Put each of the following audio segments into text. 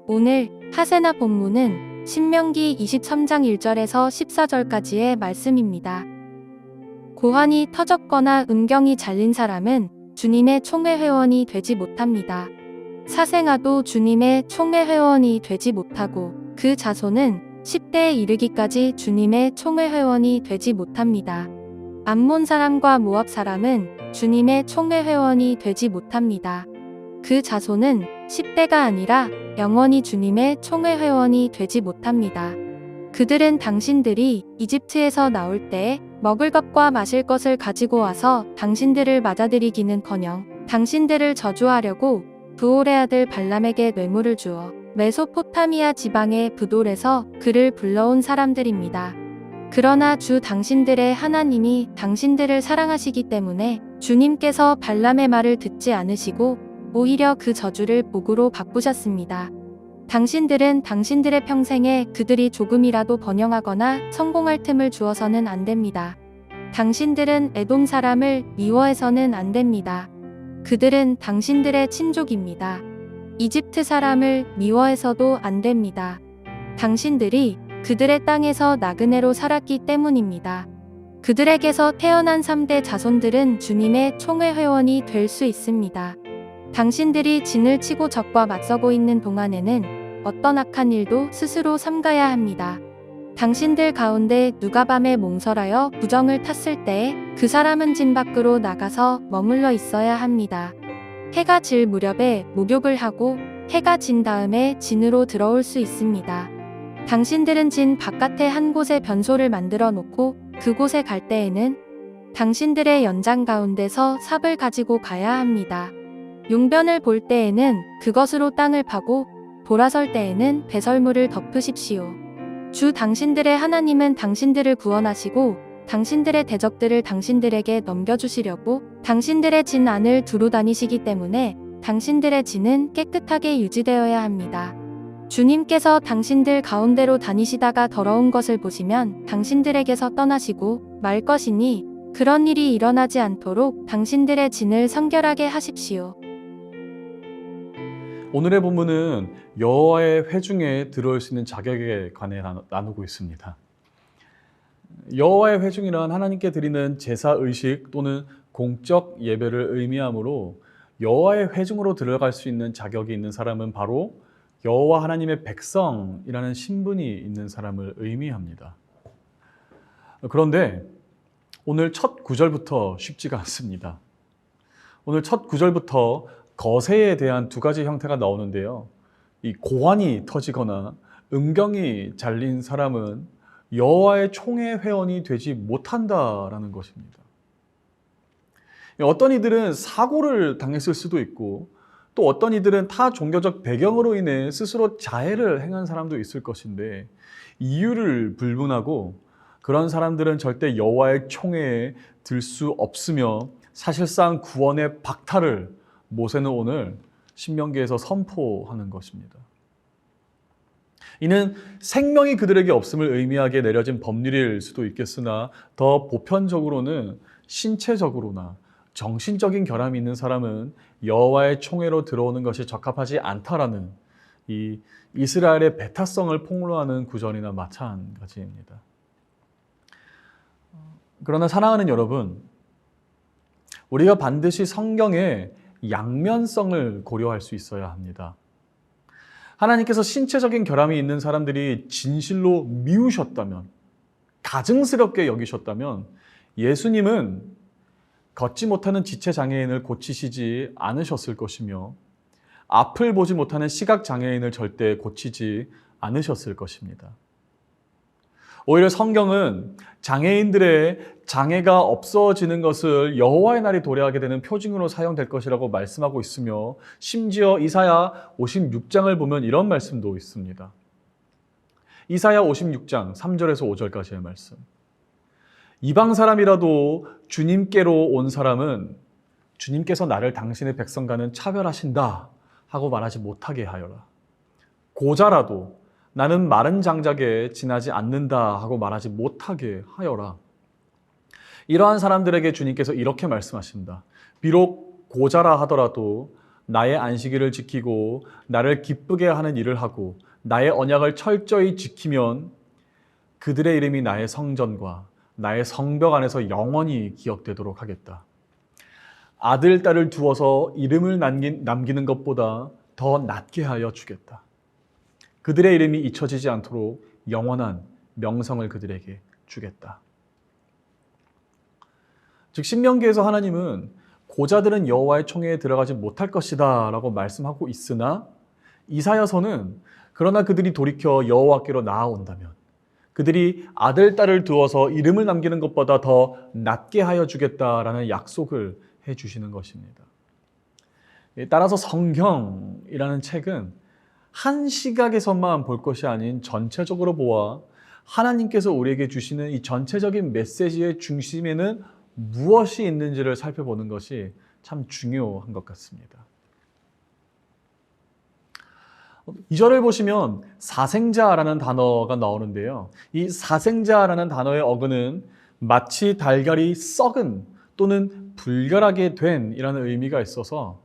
오늘 하세나 본문은 신명기 23장 1절에서 14절까지의 말씀입니다. 고환이 터졌거나 음경이 잘린 사람은 주님의 총회 회원이 되지 못합니다. 사생아도 주님의 총회 회원이 되지 못하고 그 자손은 10대에 이르기까지 주님의 총회 회원이 되지 못합니다. 암몬 사람과 모압 사람은 주님의 총회 회원이 되지 못합니다. 그 자손은 10대가 아니라 영원히 주님의 총회 회원이 되지 못합니다. 그들은 당신들이 이집트에서 나올 때에 먹을 것과 마실 것을 가지고 와서 당신들을 맞아들이기는커녕 당신들을 저주하려고 브올의 아들 발람에게 뇌물을 주어 메소포타미아 지방의 브돌에서 그를 불러온 사람들입니다. 그러나 주 당신들의 하나님이 당신들을 사랑하시기 때문에 주님께서 발람의 말을 듣지 않으시고 오히려 그 저주를 복으로 바꾸셨습니다. 당신들은 당신들의 평생에 그들이 조금이라도 번영하거나 성공할 틈을 주어서는 안 됩니다. 당신들은 에돔 사람을 미워해서는 안 됩니다. 그들은 당신들의 친족입니다. 이집트 사람을 미워해서도 안 됩니다. 당신들이 그들의 땅에서 나그네로 살았기 때문입니다. 그들에게서 태어난 3대 자손들은 주님의 총회 회원이 될 수 있습니다. 당신들이 진을 치고 적과 맞서고 있는 동안에는 어떤 악한 일도 스스로 삼가야 합니다. 당신들 가운데 누가 밤에 몽설하여 부정을 탔을 때에 그 사람은 진 밖으로 나가서 머물러 있어야 합니다. 해가 질 무렵에 목욕을 하고 해가 진 다음에 진으로 들어올 수 있습니다. 당신들은 진 바깥에 한 곳에 변소를 만들어 놓고 그곳에 갈 때에는 당신들의 연장 가운데서 삽을 가지고 가야 합니다. 용변을 볼 때에는 그것으로 땅을 파고 돌아설 때에는 배설물을 덮으십시오. 주 당신들의 하나님은 당신들을 구원하시고 당신들의 대적들을 당신들에게 넘겨주시려고 당신들의 진 안을 두루 다니시기 때문에 당신들의 진은 깨끗하게 유지되어야 합니다. 주님께서 당신들 가운데로 다니시다가 더러운 것을 보시면 당신들에게서 떠나시고 말 것이니 그런 일이 일어나지 않도록 당신들의 진을 성결하게 하십시오. 오늘의 본문은 여호와의 회중에 들어올 수 있는 자격에 관해 나누고 있습니다. 여호와의 회중이란 하나님께 드리는 제사 의식 또는 공적 예배를 의미하므로 여호와의 회중으로 들어갈 수 있는 자격이 있는 사람은 바로 여호와 하나님의 백성이라는 신분이 있는 사람을 의미합니다. 그런데 오늘 첫 구절부터 쉽지가 않습니다. 오늘 첫 구절부터 거세에 대한 두 가지 형태가 나오는데요. 이 고환이 터지거나 음경이 잘린 사람은 여호와의 총회 회원이 되지 못한다라는 것입니다. 어떤 이들은 사고를 당했을 수도 있고 또 어떤 이들은 타 종교적 배경으로 인해 스스로 자해를 행한 사람도 있을 것인데 이유를 불문하고 그런 사람들은 절대 여호와의 총회에 들 수 없으며 사실상 구원의 박탈을 모세는 오늘 신명기에서 선포하는 것입니다. 이는 생명이 그들에게 없음을 의미하게 내려진 법률일 수도 있겠으나 더 보편적으로는 신체적으로나 정신적인 결함이 있는 사람은 여호와의 총회로 들어오는 것이 적합하지 않다라는 이 이스라엘의 배타성을 폭로하는 구절이나 마찬가지입니다. 그러나 사랑하는 여러분, 우리가 반드시 성경의 양면성을 고려할 수 있어야 합니다. 하나님께서 신체적인 결함이 있는 사람들이 진실로 미우셨다면, 가증스럽게 여기셨다면 예수님은 걷지 못하는 지체장애인을 고치시지 않으셨을 것이며 앞을 보지 못하는 시각장애인을 절대 고치지 않으셨을 것입니다. 오히려 성경은 장애인들의 장애가 없어지는 것을 여호와의 날이 도래하게 되는 표징으로 사용될 것이라고 말씀하고 있으며 심지어 이사야 56장을 보면 이런 말씀도 있습니다. 이사야 56장 3절에서 5절까지의 말씀. 이방 사람이라도 주님께로 온 사람은 주님께서 나를 당신의 백성과는 차별하신다 하고 말하지 못하게 하여라. 고자라도 나는 마른 장작에 지나지 않는다 하고 말하지 못하게 하여라. 이러한 사람들에게 주님께서 이렇게 말씀하십니다. 비록 고자라 하더라도 나의 안식일을 지키고 나를 기쁘게 하는 일을 하고 나의 언약을 철저히 지키면 그들의 이름이 나의 성전과 나의 성벽 안에서 영원히 기억되도록 하겠다. 아들, 딸을 두어서 이름을 남기는 것보다 더 낫게 하여 주겠다. 그들의 이름이 잊혀지지 않도록 영원한 명성을 그들에게 주겠다. 즉 신명기에서 하나님은 고자들은 여호와의 총회에 들어가지 못할 것이다 라고 말씀하고 있으나 이사야서는 그러나 그들이 돌이켜 여호와께로 나아온다면 그들이 아들, 딸을 두어서 이름을 남기는 것보다 더 낫게 하여 주겠다라는 약속을 해주시는 것입니다. 따라서 성경이라는 책은 한 시각에서만 볼 것이 아닌 전체적으로 보아 하나님께서 우리에게 주시는 이 전체적인 메시지의 중심에는 무엇이 있는지를 살펴보는 것이 참 중요한 것 같습니다. 2절을 보시면 사생자라는 단어가 나오는데요. 이 사생자라는 단어의 어근은 마치 달걀이 썩은 또는 불결하게 된 이라는 의미가 있어서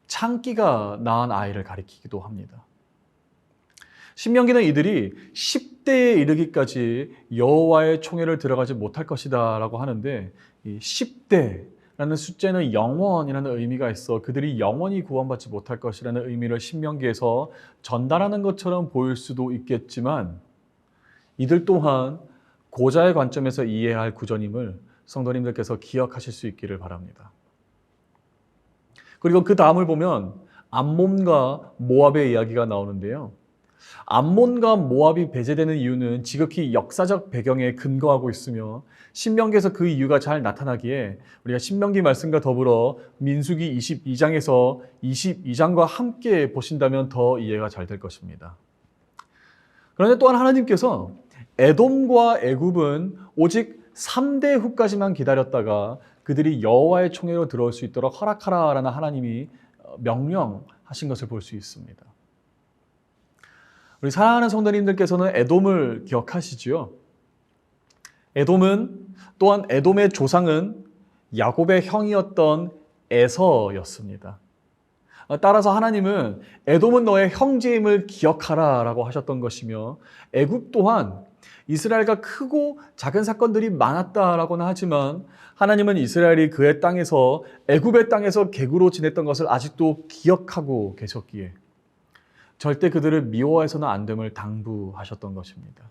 창기가 낳은 아이를 가리키기도 합니다. 신명기는 이들이 10대에 이르기까지 여호와의 총회를 들어가지 못할 것이다 라고 하는데 이 10대라는 숫자는 영원이라는 의미가 있어 그들이 영원히 구원받지 못할 것이라는 의미를 신명기에서 전달하는 것처럼 보일 수도 있겠지만 이들 또한 고자의 관점에서 이해해야 할 구절임을 성도님들께서 기억하실 수 있기를 바랍니다. 그리고 그 다음을 보면 암몬과 모압의 이야기가 나오는데요. 암몬과 모압이 배제되는 이유는 지극히 역사적 배경에 근거하고 있으며 신명기에서 그 이유가 잘 나타나기에 우리가 신명기 말씀과 더불어 민수기 22장에서 22장과 함께 보신다면 더 이해가 잘 될 것입니다. 그런데 또한 하나님께서 에돔과 애굽은 오직 3대 후까지만 기다렸다가 그들이 여호와의 총회로 들어올 수 있도록 허락하라라는 하나님이 명령하신 것을 볼 수 있습니다. 우리 사랑하는 성도님들께서는 에돔을 기억하시지요? 에돔은 또한 에돔의 조상은 야곱의 형이었던 에서였습니다. 따라서 하나님은 에돔은 너의 형제임을 기억하라라고 하셨던 것이며 애굽 또한 이스라엘과 크고 작은 사건들이 많았다라고는 하지만 하나님은 이스라엘이 그의 땅에서 애굽의 땅에서 객으로 지냈던 것을 아직도 기억하고 계셨기에 절대 그들을 미워해서는 안 됨을 당부하셨던 것입니다.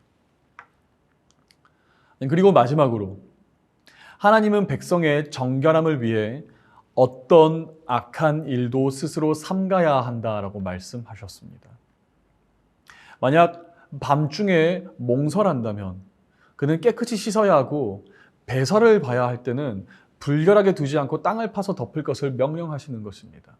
그리고 마지막으로 하나님은 백성의 정결함을 위해 어떤 악한 일도 스스로 삼가야 한다라고 말씀하셨습니다. 만약 밤중에 몽설한다면 그는 깨끗이 씻어야 하고 배설을 봐야 할 때는 불결하게 두지 않고 땅을 파서 덮을 것을 명령하시는 것입니다.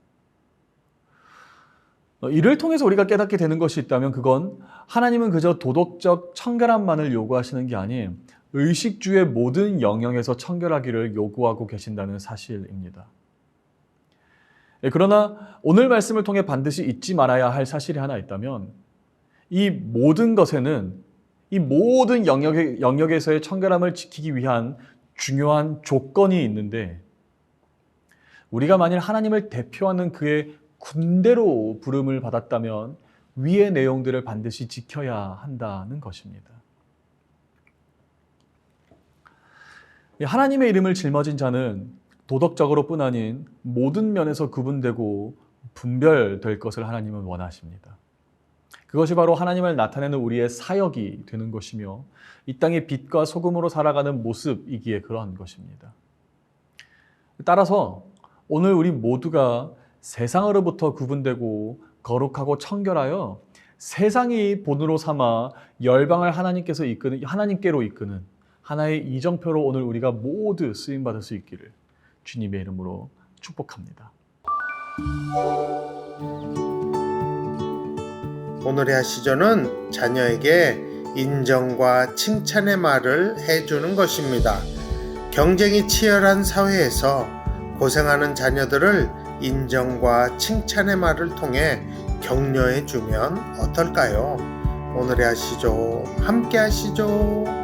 이를 통해서 우리가 깨닫게 되는 것이 있다면 그건 하나님은 그저 도덕적 청결함만을 요구하시는 게 아닌 의식주의 모든 영역에서 청결하기를 요구하고 계신다는 사실입니다. 그러나 오늘 말씀을 통해 반드시 잊지 말아야 할 사실이 하나 있다면 이 모든 것에는 이 모든 영역에서의 청결함을 지키기 위한 중요한 조건이 있는데 우리가 만일 하나님을 대표하는 그의 군대로 부름을 받았다면 위의 내용들을 반드시 지켜야 한다는 것입니다. 하나님의 이름을 짊어진 자는 도덕적으로 뿐 아닌 모든 면에서 구분되고 분별될 것을 하나님은 원하십니다. 그것이 바로 하나님을 나타내는 우리의 사역이 되는 것이며 이 땅의 빛과 소금으로 살아가는 모습이기에 그러한 것입니다. 따라서 오늘 우리 모두가 세상으로부터 구분되고 거룩하고 청결하여 세상이 본으로 삼아 열방을 하나님께로 이끄는 하나의 이정표로 오늘 우리가 모두 쓰임받을 수 있기를 주님의 이름으로 축복합니다. 오늘의 하시전은 자녀에게 인정과 칭찬의 말을 해주는 것입니다. 경쟁이 치열한 사회에서 고생하는 자녀들을 인정과 칭찬의 말을 통해 격려해 주면 어떨까요? 오늘의 하시죠. 함께 하시죠.